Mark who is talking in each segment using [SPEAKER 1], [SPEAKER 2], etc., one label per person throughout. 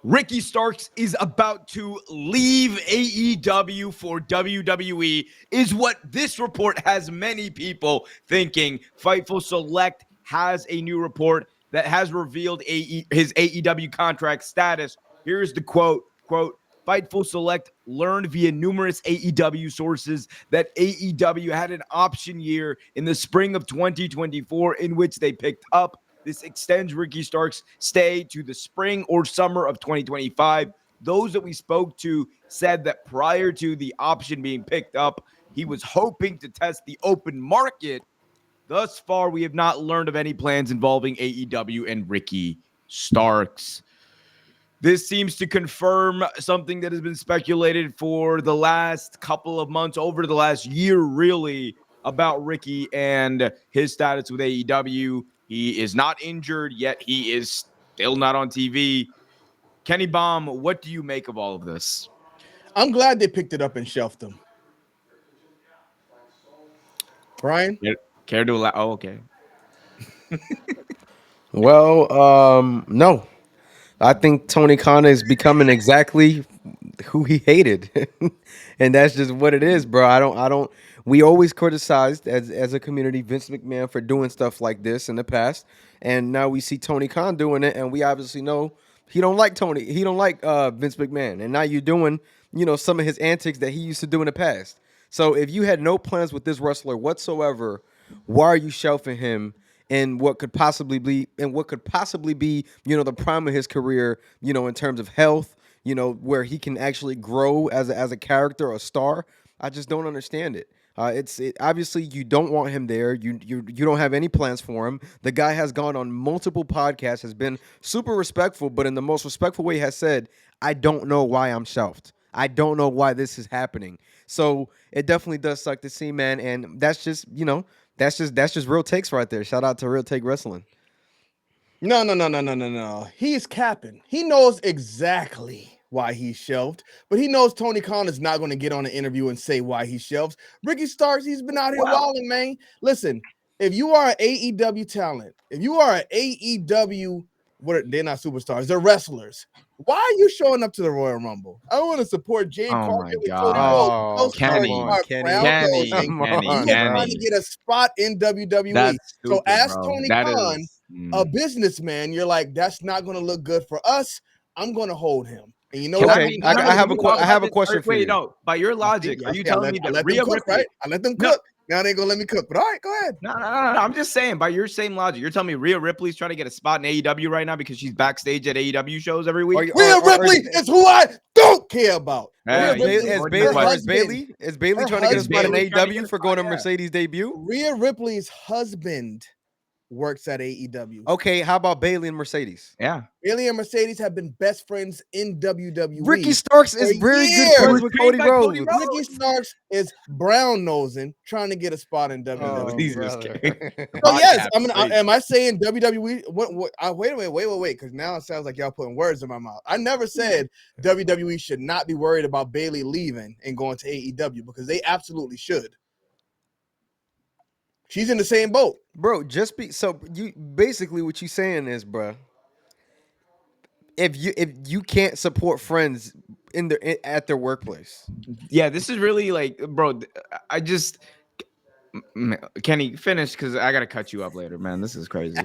[SPEAKER 1] Ricky Starks is about to leave AEW for WWE, is what this report has many people thinking. Fightful Select has a new report that has revealed his AEW contract status. Here's the quote, Fightful Select learned via numerous AEW sources that AEW had an option year in the spring of 2024 in which they picked up. This extends Ricky Stark's stay to the spring or summer of 2025. Those that we spoke to said that prior to the option being picked up, he was hoping to test the open market. Thus far, we have not learned of any plans involving AEW and Ricky Starks. This seems to confirm something that has been speculated for the last couple of months, over the last year, really, about Ricky and his status with AEW. He is not injured, yet he is still not on TV. Kenny Baum, what do you make of all of this?
[SPEAKER 2] I'm glad they picked it up and shelved him. Brian?
[SPEAKER 1] Care to allow? Oh, okay.
[SPEAKER 3] Well, no. I think Tony Khan is becoming exactly who he hated. And that's just what it is, bro. I don't we always criticized as a community Vince McMahon for doing stuff like this in the past. And now we see Tony Khan doing it, and we obviously know he don't like Tony. He don't like Vince McMahon. And now you're doing, some of his antics that he used to do in the past. So if you had no plans with this wrestler whatsoever, why are you shelving him in what could possibly be the prime of his career, in terms of health, where he can actually grow as a character or a star? I just don't understand it. Obviously you don't want him there. You don't have any plans for him. The guy has gone on multiple podcasts, has been super respectful, but in the most respectful way has said, I don't know why I'm shelved. I don't know why this is happening. So it definitely does suck to see, man. And that's just, that's just real takes right there. Shout out to Real Take Wrestling.
[SPEAKER 2] No. He's capping. He knows exactly why he's shelved, but he knows Tony Khan is not going to get on an interview and say why he shelves. Ricky Starks, he's been out here wilding, man. Listen, if you are an AEW talent, if you are an AEW, they're not superstars, they're wrestlers. Why are you showing up to the Royal Rumble? I want to support Jade Cargill and Cody Rhodes.
[SPEAKER 1] Kenny,
[SPEAKER 2] trying to get a spot in WWE. So ask Tony Khan, a businessman, you're like, that's not going to look good for us. I'm going to hold him. And you know what?
[SPEAKER 3] I have a question for you.
[SPEAKER 1] Wait, no. By your logic, are you telling me that
[SPEAKER 2] Rhea Ripley? Right? I let them cook. Now they ain't gonna let me cook. But all right, go ahead.
[SPEAKER 1] No. I'm just saying, by your same logic, you're telling me Rhea Ripley's trying to get a spot in AEW right now because she's backstage at AEW shows every week?
[SPEAKER 2] Rhea Ripley is who I don't care about.
[SPEAKER 3] Is Bayley trying to get a spot in AEW for going to Mercedes debut?
[SPEAKER 2] Rhea Ripley's husband works at AEW.
[SPEAKER 3] Okay, how about Bayley and Mercedes?
[SPEAKER 1] Yeah.
[SPEAKER 2] Bayley and Mercedes have been best friends in WWE.
[SPEAKER 3] Ricky Starks is very good friends with Cody Rhodes.
[SPEAKER 2] Ricky Starks is brown nosing, trying to get a spot in WWE.
[SPEAKER 1] So
[SPEAKER 2] yes, am I saying WWE? Wait, because now it sounds like y'all putting words in my mouth. I never said WWE should not be worried about Bayley leaving and going to AEW, because they absolutely should. She's in the same boat,
[SPEAKER 3] bro. You basically what you saying is, bro, if you can't support friends at their workplace,
[SPEAKER 1] yeah, this is really like, bro. I just, Kenny, finish, because I gotta cut you up later, man. This is crazy.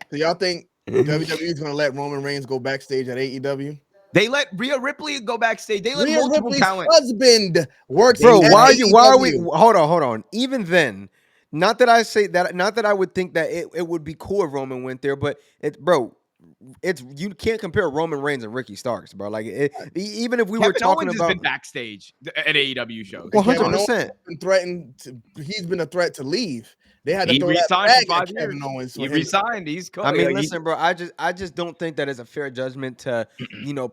[SPEAKER 2] So y'all think WWE is gonna let Roman Reigns go backstage at AEW?
[SPEAKER 1] They let Rhea Ripley go backstage. They let
[SPEAKER 2] Rhea
[SPEAKER 1] multiple
[SPEAKER 2] Ripley's
[SPEAKER 1] talent.
[SPEAKER 2] husband works.
[SPEAKER 3] Bro, why are we? Hold on. Even then. Not that I would think that it would be cool if Roman went there, but you can't compare Roman Reigns and Ricky Starks, bro. Like even if we were talking about
[SPEAKER 1] been backstage at AEW shows,
[SPEAKER 3] 100%.
[SPEAKER 2] He's been a threat to leave. They had to
[SPEAKER 1] he
[SPEAKER 2] throw
[SPEAKER 1] resigned
[SPEAKER 2] that
[SPEAKER 1] for 5 years.
[SPEAKER 2] Kevin Owens.
[SPEAKER 1] He resigned. He's cool.
[SPEAKER 3] I mean, listen, bro. I just don't think that is a fair judgment to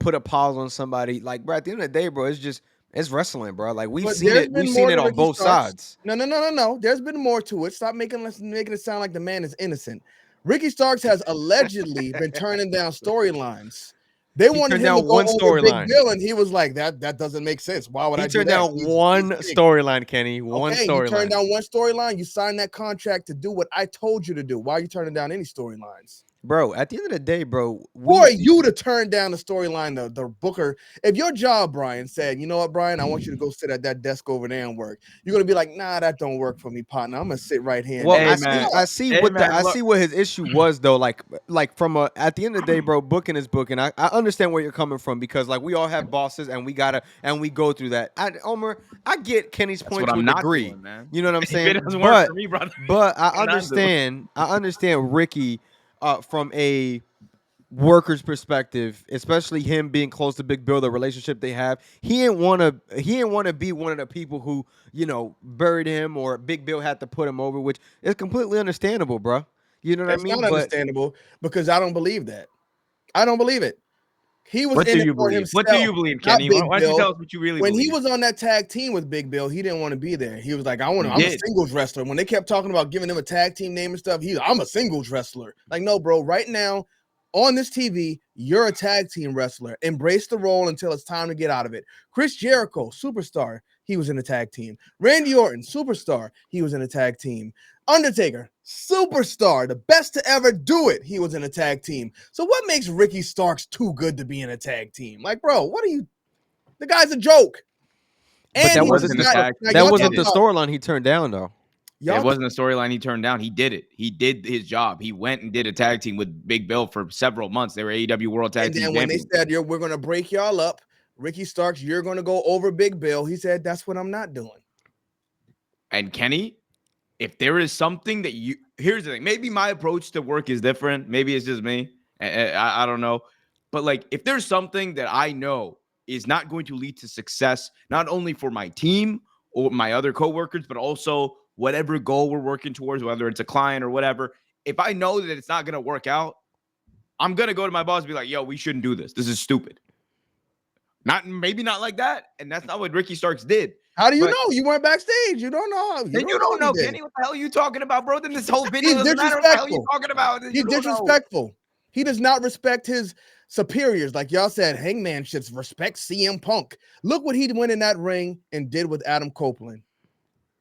[SPEAKER 3] put a pause on somebody. Like, bro, at the end of the day, bro, it's wrestling, bro. Like we've seen it on both sides.
[SPEAKER 2] No. There's been more to it. Stop making it sound like the man is innocent. Ricky Starks has allegedly been turning down storylines. They wanted him to go
[SPEAKER 3] one storyline,
[SPEAKER 2] and he was like, "That doesn't make sense. Why would I do that?"
[SPEAKER 3] He turned down one storyline, Kenny. One storyline.
[SPEAKER 2] You turned down one storyline. You signed that contract to do what I told you to do. Why are you turning down any storylines?
[SPEAKER 3] Bro, at the end of the day, bro,
[SPEAKER 2] Who are you to turn down the storyline, the booker? If your job, Brian, said, you know what, Brian, I want you to go sit at that desk over there and work. You're gonna be like, nah, that don't work for me, partner. I'm gonna sit right here.
[SPEAKER 3] Well,
[SPEAKER 1] Hey, man.
[SPEAKER 3] I see
[SPEAKER 1] Hey,
[SPEAKER 3] what
[SPEAKER 1] man,
[SPEAKER 3] I
[SPEAKER 1] look.
[SPEAKER 3] see what his issue was though. Like from a at the end of the day, bro, booking is booking. I understand where you're coming from because like we all have bosses and we go through that. Omar, I get Kenny's
[SPEAKER 1] That's
[SPEAKER 3] point
[SPEAKER 1] what
[SPEAKER 3] to a
[SPEAKER 1] I'm not
[SPEAKER 3] degree.
[SPEAKER 1] doing, man.
[SPEAKER 3] You know what I'm
[SPEAKER 1] If it
[SPEAKER 3] saying?
[SPEAKER 1] doesn't work for me, brother,
[SPEAKER 3] But I
[SPEAKER 1] I'm not doing it.
[SPEAKER 3] understand Ricky from a worker's perspective, especially him being close to Big Bill, the relationship they have, he didn't want to be one of the people who, buried him or Big Bill had to put him over, which is completely understandable, bro. You know what I
[SPEAKER 2] It's
[SPEAKER 3] mean?
[SPEAKER 2] not
[SPEAKER 3] But
[SPEAKER 2] understandable because I don't believe that. I don't believe it. He was
[SPEAKER 1] What
[SPEAKER 2] in
[SPEAKER 1] do
[SPEAKER 2] it
[SPEAKER 1] you
[SPEAKER 2] for
[SPEAKER 1] believe? What do
[SPEAKER 2] himself,
[SPEAKER 1] you believe,
[SPEAKER 2] not
[SPEAKER 1] Kenny? Why
[SPEAKER 2] Big
[SPEAKER 1] don't you
[SPEAKER 2] Bill.
[SPEAKER 1] tell us what you really
[SPEAKER 2] When he
[SPEAKER 1] believe?
[SPEAKER 2] was on that tag team with Big Bill, he didn't want to be there. He was like,
[SPEAKER 1] He
[SPEAKER 2] I'm a
[SPEAKER 1] did.
[SPEAKER 2] singles wrestler. When they kept talking about giving him a tag team name and stuff, I'm a singles wrestler. Like, no, bro, right now on this TV, you're a tag team wrestler. Embrace the role until it's time to get out of it. Chris Jericho, superstar, he was in a tag team. Randy Orton, superstar, he was in a tag team. Undertaker, superstar, the best to ever do it. He was in a tag team. So what makes Ricky Starks too good to be in a tag team? Like, bro, what are you? The guy's a joke. And
[SPEAKER 3] that
[SPEAKER 2] he
[SPEAKER 3] wasn't
[SPEAKER 2] does
[SPEAKER 1] wasn't a
[SPEAKER 3] the
[SPEAKER 2] not.
[SPEAKER 1] tag
[SPEAKER 2] Now
[SPEAKER 1] team.
[SPEAKER 3] that
[SPEAKER 2] y'all
[SPEAKER 1] He
[SPEAKER 2] talk
[SPEAKER 1] did
[SPEAKER 3] wasn't the
[SPEAKER 1] it.
[SPEAKER 2] about
[SPEAKER 3] storyline he turned down though.
[SPEAKER 1] It
[SPEAKER 2] y'all.
[SPEAKER 1] wasn't a storyline he turned down. He did it. He did his job. He went and did a tag team with Big Bill for several months. They were AEW World Tag
[SPEAKER 2] And
[SPEAKER 1] Team
[SPEAKER 2] then when they
[SPEAKER 1] Champions.
[SPEAKER 2] said, we're going to break y'all up, Ricky Starks, you're going to go over Big Bill. He said, that's what I'm not doing.
[SPEAKER 1] And Kenny, if there is something that here's the thing. Maybe my approach to work is different. Maybe it's just me. I don't know. But like, if there's something that I know is not going to lead to success, not only for my team or my other coworkers, but also whatever goal we're working towards, whether it's a client or whatever, if I know that it's not going to work out, I'm going to go to my boss and be like, yo, we shouldn't do this. This is stupid. Maybe not like that. And that's not what Ricky Starks did.
[SPEAKER 2] How do you
[SPEAKER 1] But
[SPEAKER 2] know? You weren't backstage. You don't know.
[SPEAKER 1] then you don't know, Kenny. What the hell are you talking about, bro? Then this whole video
[SPEAKER 2] He's
[SPEAKER 1] doesn't matter. What the hell are you
[SPEAKER 2] disrespectful.
[SPEAKER 1] talking about?
[SPEAKER 2] He's
[SPEAKER 1] You don't know.
[SPEAKER 2] disrespectful. He does not respect his superiors. Like y'all said, Hangman should respect CM Punk. Look what he went in that ring and did with Adam Copeland.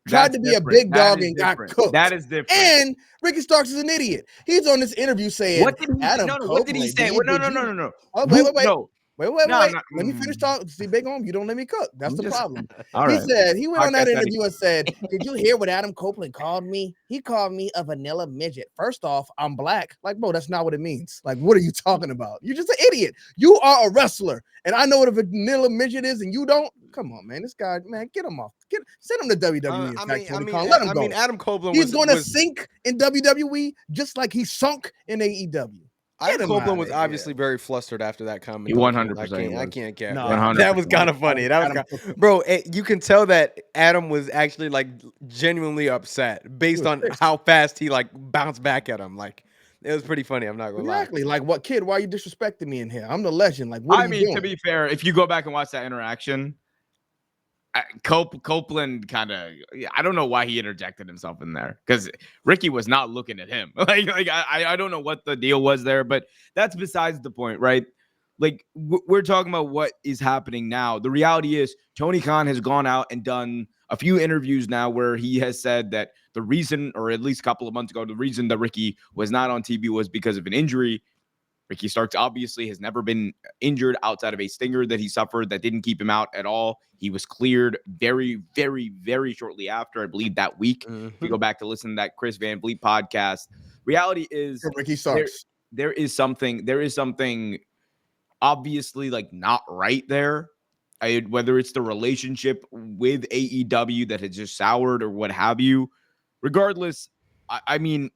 [SPEAKER 2] Tried
[SPEAKER 1] That's
[SPEAKER 2] to be a
[SPEAKER 1] different.
[SPEAKER 2] big
[SPEAKER 1] That
[SPEAKER 2] dog
[SPEAKER 1] is
[SPEAKER 2] and got
[SPEAKER 1] different.
[SPEAKER 2] cooked.
[SPEAKER 1] That is different.
[SPEAKER 2] And Ricky Starks is an idiot. He's on this interview saying,
[SPEAKER 1] What did he say?
[SPEAKER 2] Adam
[SPEAKER 1] No,
[SPEAKER 2] Copeland.
[SPEAKER 1] what did he say? No.
[SPEAKER 2] Oh, wait.
[SPEAKER 1] No.
[SPEAKER 2] Wait.
[SPEAKER 1] No, no.
[SPEAKER 2] Let me finish talking. See, Big Om, you don't let me cook. That's the problem.
[SPEAKER 1] All
[SPEAKER 2] He
[SPEAKER 1] right.
[SPEAKER 2] said, he went on that
[SPEAKER 1] Podcast
[SPEAKER 2] interview and said, did you hear what Adam Copeland called me? He called me a vanilla midget. First off, I'm black. Like, bro, that's not what it means. Like, what are you talking about? You're just an idiot. You are a wrestler. And I know what a vanilla midget is and you don't. Come on, man. This guy, man, get him off. Send him to WWE. Let him go.
[SPEAKER 3] Adam Copeland
[SPEAKER 2] He's going to sink in WWE just like he sunk in AEW.
[SPEAKER 3] Adam Copeland was obviously very flustered after that comment.
[SPEAKER 1] He 100%
[SPEAKER 3] I can't care.
[SPEAKER 2] No,
[SPEAKER 1] 100%.
[SPEAKER 3] That was kind of funny. Bro. You can tell that Adam was actually like genuinely upset based on how fast he like bounced back at him. Like it was pretty funny. I'm not gonna lie.
[SPEAKER 2] Exactly. Like, what kid? Why are you disrespecting me in here? I'm the legend. Like, what are you doing?
[SPEAKER 1] To be fair, if you go back and watch that interaction, Copeland kind of, I don't know why he interjected himself in there because Ricky was not looking at him. I don't know what the deal was there, but that's besides the point, right? Like we're talking about what is happening now. The reality is Tony Khan has gone out and done a few interviews now where he has said that the reason, or at least a couple of months ago, the reason that Ricky was not on TV was because of an injury. Ricky Starks obviously has never been injured outside of a stinger that he suffered that didn't keep him out at all. He was cleared very, very, very shortly after, I believe that week. If you go back to listen to that Chris Van Vliet podcast, reality is
[SPEAKER 2] Ricky Starks.
[SPEAKER 1] There is something obviously like not right there. Whether it's the relationship with AEW that has just soured or what have you. Regardless, I mean,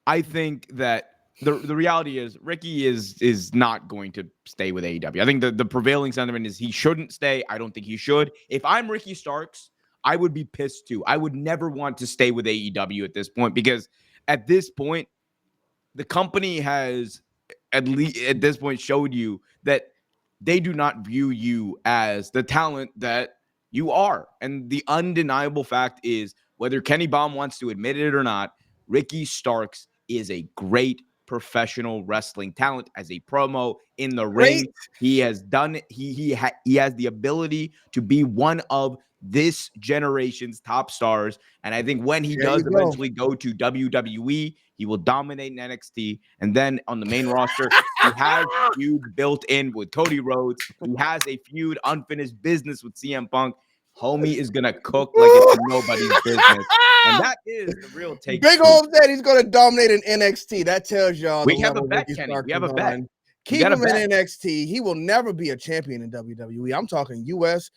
[SPEAKER 1] I think that the reality is Ricky is not going to stay with AEW. I think the prevailing sentiment is he shouldn't stay. I don't think he should. If I'm Ricky Starks, I would be pissed too. I would never want to stay with AEW at this point because at this point, the company has at least at this point showed you that they do not view you as the talent that you are. And the undeniable fact is, whether Kenny Baum wants to admit it or not, Ricky Starks is a great professional wrestling talent as a promo in the
[SPEAKER 2] Great.
[SPEAKER 1] ring. He has done. He has the ability to be one of this generation's top stars. And I think when he
[SPEAKER 2] There you
[SPEAKER 1] does
[SPEAKER 2] go.
[SPEAKER 1] eventually go to WWE, he will dominate in NXT. And then on the main roster, he has feud built in with Cody Rhodes. He has a feud, unfinished business with CM Punk. Homie is gonna cook like it's nobody's business. And that is the real take.
[SPEAKER 2] Big Old said he's going to dominate in NXT. That tells y'all
[SPEAKER 1] We
[SPEAKER 2] the
[SPEAKER 1] have a
[SPEAKER 2] level
[SPEAKER 1] bet,
[SPEAKER 2] Ricky
[SPEAKER 1] Kenny.
[SPEAKER 2] Starks
[SPEAKER 1] We have
[SPEAKER 2] is
[SPEAKER 1] a bet.
[SPEAKER 2] on.
[SPEAKER 1] We
[SPEAKER 2] Keep
[SPEAKER 1] got a
[SPEAKER 2] him
[SPEAKER 1] bet.
[SPEAKER 2] in NXT. He will never be a champion in WWE. I'm talking US,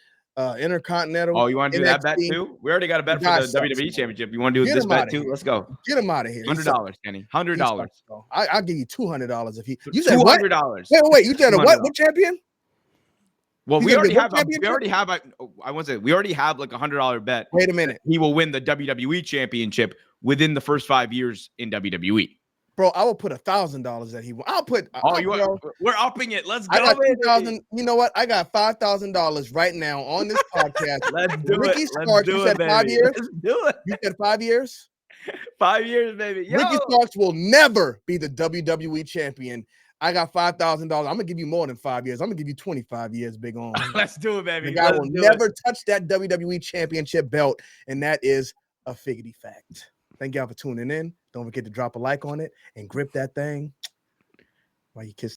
[SPEAKER 2] Intercontinental.
[SPEAKER 1] Oh, you want to do that bet
[SPEAKER 2] NXT.
[SPEAKER 1] too? We already got a bet
[SPEAKER 2] The
[SPEAKER 1] for
[SPEAKER 2] guy
[SPEAKER 1] the
[SPEAKER 2] sucks,
[SPEAKER 1] WWE
[SPEAKER 2] man.
[SPEAKER 1] Championship. You want to do
[SPEAKER 2] Get
[SPEAKER 1] this
[SPEAKER 2] him
[SPEAKER 1] bet
[SPEAKER 2] outta
[SPEAKER 1] too?
[SPEAKER 2] here.
[SPEAKER 1] Let's go.
[SPEAKER 2] Get him out of here. He sucks.
[SPEAKER 1] $100, Kenny. $100.
[SPEAKER 2] sucks, bro. I'll give you $200 if he. You said what?
[SPEAKER 1] $200.
[SPEAKER 2] Wait. You said a what?
[SPEAKER 1] $200.
[SPEAKER 2] What champion?
[SPEAKER 1] Well,
[SPEAKER 2] He's
[SPEAKER 1] we
[SPEAKER 2] gonna be
[SPEAKER 1] already
[SPEAKER 2] a what
[SPEAKER 1] have. We already have. I want to say we already have like $100 bet.
[SPEAKER 2] Wait a minute,
[SPEAKER 1] He will win the WWE Championship within the first 5 years in WWE.
[SPEAKER 2] bro. I will put $1,000 that he will. I'll put.
[SPEAKER 1] Oh,
[SPEAKER 2] bro,
[SPEAKER 1] we're upping it. Let's
[SPEAKER 2] I
[SPEAKER 1] go.
[SPEAKER 2] got
[SPEAKER 1] baby.
[SPEAKER 2] 2,000. You know what? I got $5,000 right now on this podcast.
[SPEAKER 1] Let's do
[SPEAKER 2] Ricky
[SPEAKER 1] it.
[SPEAKER 2] Starks. You said 5
[SPEAKER 1] baby.
[SPEAKER 2] years.
[SPEAKER 1] Let's do it.
[SPEAKER 2] You said 5 years.
[SPEAKER 1] 5 years, baby. Yo.
[SPEAKER 2] Ricky Starks will never be the WWE champion. I got $5,000. I'm gonna give you more than 5 years. I'm gonna give you 25 years, big on.
[SPEAKER 1] Let's do it, baby.
[SPEAKER 2] The guy will never touch that WWE championship belt, and that is a figgity fact. Thank y'all for tuning in. Don't forget to drop a like on it and grip that thing while you kiss.